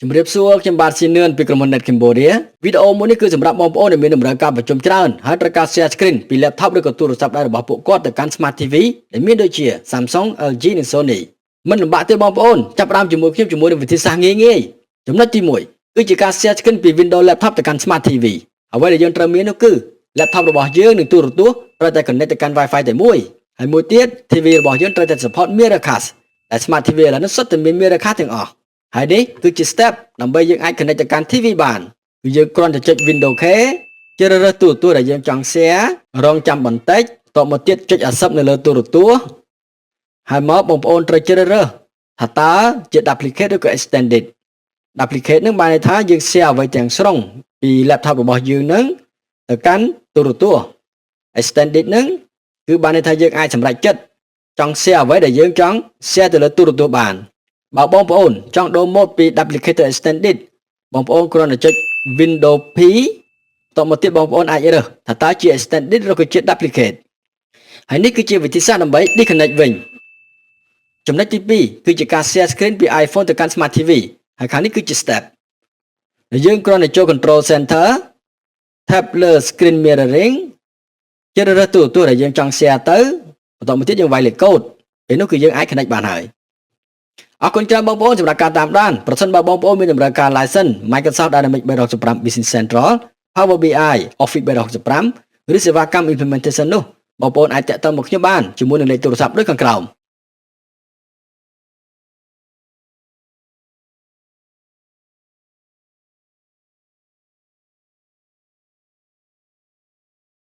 ជំរាបសួរខ្ញុំបាទស៊ីនឿនពីក្រុមហ៊ុន Net Cambodia វីដេអូមួយនេះគឺសម្រាប់បងប្អូនដែលមានតម្រូវការប្រជុំច្រើនហើយត្រូវការ share screen ពី laptop ឬក៏ទូរស័ព្ទដៃរបស់ពួកគាត់ទៅកាន់ Smart TV ដែលមានដូចជា Samsung, LG និង Sony មិនលំបាកទេបងប្អូនចាប់ផ្ដើមជាមួយខ្ញុំជាមួយនឹងវិធីសាស្ត្រងាយៗចំណុចទី1គឺជាការ share screen ពី Windows laptop ទៅកាន់ Smart TV អ្វីដែលយើងត្រូវមាននោះគឺ laptop របស់យើងនិងទូរទស្សន៍ត្រូវតែ connect ទៅកាន់ Wi-Fi តែមួយហើយមួយទៀត TV របស់យើងត្រូវតែ support Miracast ដែល Smart TV ឥឡូវនេះសុទ្ធតែមាន Miracast ទាំងអស់ហើយនេះគឺជា step ដើម្បីយើងអាច connect ទៅកាន់ TV បានគឺយើងគ្រាន់តែចុច Windows K ជ្រើសរើសទូរទស្សន៍ដែលយើងចង់ share រងចាំបន្តិចតទៅមកទៀតចុច accept នៅលើទូរទស្សន៍ហើយមកបងប្អូនត្រូវជ្រើសរើសថាតើជា duplicate ឬក៏ extended duplicate នឹងបានន័យថាយើង share អ្វីទាំងស្រុងពី laptop របស់យើងនឹងទៅកាន់ទូរទស្សន៍ extended នឹងគឺបានន័យថាយើងអាចសម្រេចចិត្តចង់ share អ្វីដែលយើងចង់ share ទៅលើទូរទស្សន៍បានបើបងប្អូនចង់ដូរម៉ូដពី duplicate ទៅ extended បងប្អូនគ្រាន់តែចុច Windows P តទៅមកទៀតបងប្អូនអាចរើសថាតើជា extended ឬក៏ជា duplicate ហើយនេះគឺជាវិធីសាស្ត្រដើម្បី disconnect វិញចំណុចទី2គឺជាការ share screen ពី iPhone ទៅកាន់ Smart TV ហើយខាងនេះគឺជា step ដែលយើងគ្រាន់តែចូល Control Center tap លើ Screen Mirroring ជ្រើសរើសទូរទស្សន៍ដែលយើងចង់ share ទៅបន្តមកទៀតយើងវាយលេខកូដពេលនោះគឺយើងអាច connect បានហើយអរគុណច្រើនបងប្អូនសម្រាប់ការតាមដានប្រសិនបើបងប្អូនមានតម្រូវការ license Microsoft Dynamics 365 Business Central Power BI Office 365ឬសេវាកម្ម implementation នោះបងប្អូនអាចតាក់ទងមកខ្ញុំបានជាមួយនឹងលេខទូរស័ព្ទដូចខាងក្រោម